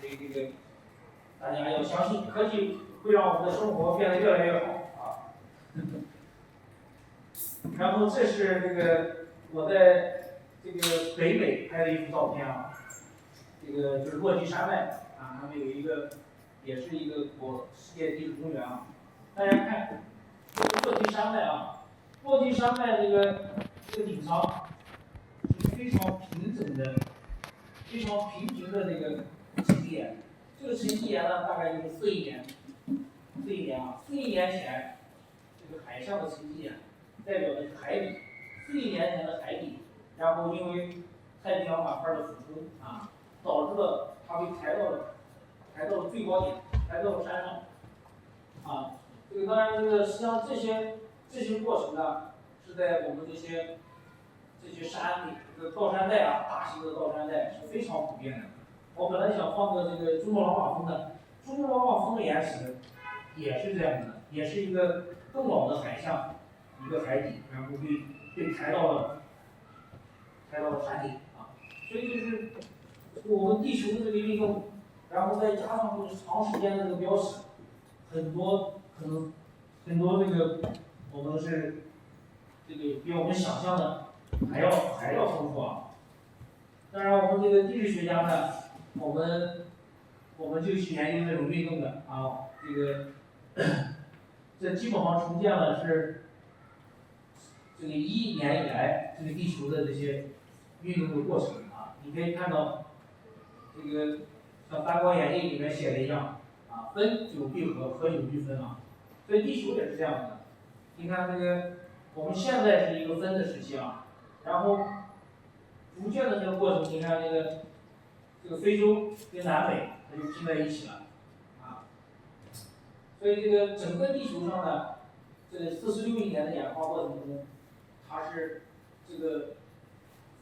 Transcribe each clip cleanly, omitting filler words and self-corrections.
所以这个大家要相信科技会让我们的生活变得越来越好啊。然后这是这个我在这个北美拍的一幅照片啊，这个就是落基山脉啊，他们有一个也是一个世界地质公园啊。大家看这个落基山脉啊，落基山脉这个顶上是非常平整的、非常平平的这个沉积岩。这个沉积岩呢，大概就是4亿年啊，4亿年前这个海上的沉积岩代表的是海底，4亿年前的海底，然后因为太平洋板块的俯冲啊，导致了它被抬到了最高点，抬到了山上啊。这个当然，这个实际上这些过程呢，是在我们这些山里，这个造山带啊，大型的造山带是非常普遍的。我本来想放个这个珠穆朗玛峰的，珠穆朗玛峰的岩石也是这样的，也是一个更老的海象，一个海底，然后被抬到了山顶啊。所以就是我们地球的这个运动，然后再加上这个长时间的这个标识，很多这个我们是这个比我们想象的还要丰富啊。当然，我们这个地质学家呢，我们就去研究这种运动的啊，这个这基本上重建了是这个1亿年以来这个地球的这些运动的过程啊。你可以看到，这个像《大观演义》里面写的一样啊，分久必合，合久必分啊。所以地球也是这样的。你看这个，我们现在是一个分的时期啊，然后逐渐的这个过程，你看这个非洲跟南美它就拼在一起了啊。所以这个整个地球上呢，这46亿年的演化过程中，它是这个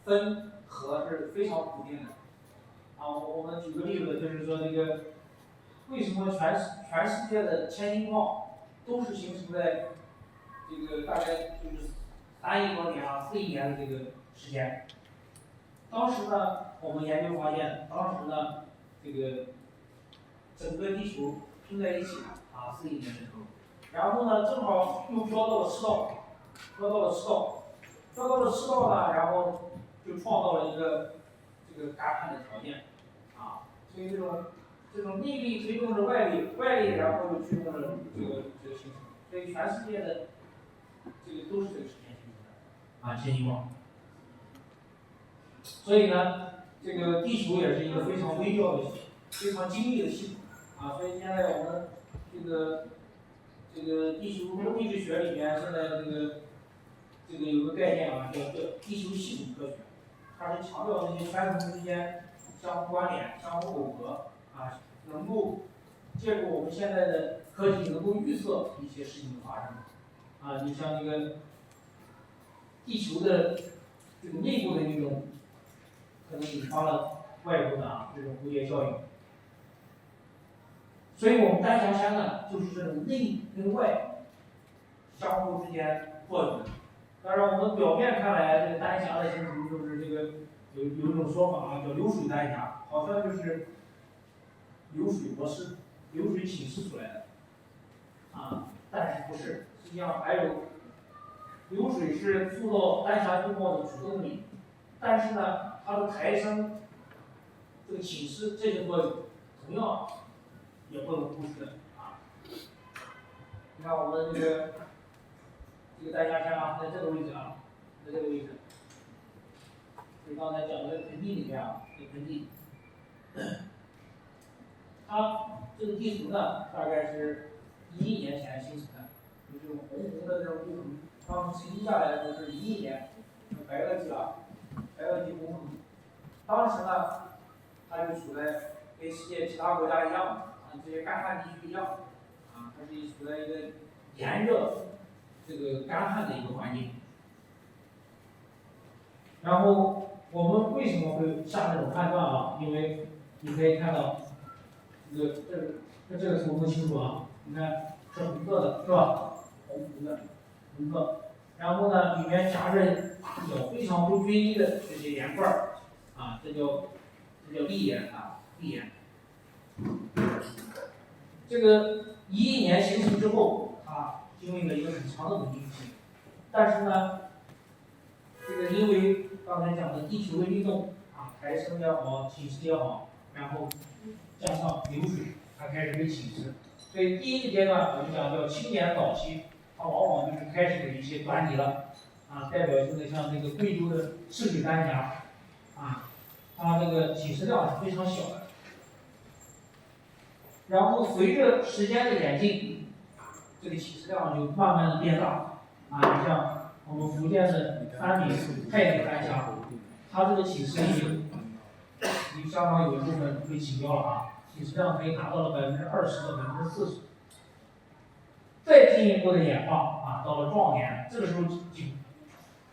分合是非常普遍的啊。我们举个例子，就是说这个为什么全世界的千斤矿都是形成在这个大概就是3亿多年啊4亿年的这个时间。当时呢，我们研究发现，当时呢，这个整个地球拼在一起了啊，4亿年的时候，然后呢，正好又飘到了赤道，呢，然后就创造了一个这个干旱的条件啊。所以这种逆力推动着外力，然后又驱动着这个形成，所以全世界的这个都是这个时间形成的啊，千斤矿。所以呢，这个地球也是一个非常微妙的、非常精密的系统啊。所以现在我们这个地球地质学里面，现在这个有个概念啊，叫地球系统科学，它是强调这些圈层之间相互关联、相互耦合啊，能够借助我们现在的科技，能够预测一些事情的发生啊。你像这个地球的这个内部的运动，可能引发了外部的这种蝴蝶效应。所以我们丹霞山呢，就是这种内跟外相互之间作用。当然，我们表面看来，这个丹霞的形成就是这个有一种说法啊，叫流水丹霞，好像就是流水模式、流水侵蚀出来的啊，但是不是，实际上还有流水是塑造丹霞地貌的主动力，但是呢，它的抬升、这个侵蚀这些作用，同样也不能忽视的啊。你看我们这个丹霞山啊，在这个位置啊，在这个位置，就是刚才讲的盆地里面啊，这盆地，它这个地层呢，大概是1亿年前形成的，就这种红红的这种地层，当时沉积下来的时候是1亿年，白垩纪啊，白垩纪红层。当时呢，它就处在跟世界其他国家一样，这些干旱地区一样，啊，它是处在一个炎热、这个干旱的一个环境。然后我们为什么会下这种判断啊？因为你可以看到，这个图不清楚啊，你看是红色的，是吧？红色。然后呢，里面夹着一小非常不均匀的这些岩块儿，啊，这叫砾岩啊，砾岩。这个1亿年形成之后啊，经历了一个很长的稳定期，但是呢，这个因为刚才讲的地球的运动啊，抬升也好，侵蚀也好，然后加上流水，它开始被侵蚀。所以第一个阶段我们讲叫青年早期，它往往就是开始有一些端倪了，啊，代表性的像这个贵州的赤水丹霞，啊，它这个侵蚀量是非常小的。然后随着时间的演进，这个侵蚀量就慢慢的变大，啊，你像我们福建的安岭太子丹霞，它这个侵蚀已经相当有一部分被清掉了啊。侵蚀量可以达到了20%到40%，再进一步的演化啊，到了壮年，这个时候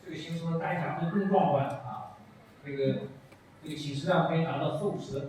这个形成的丹霞会更壮观啊，这个侵蚀量可以达到40-50%，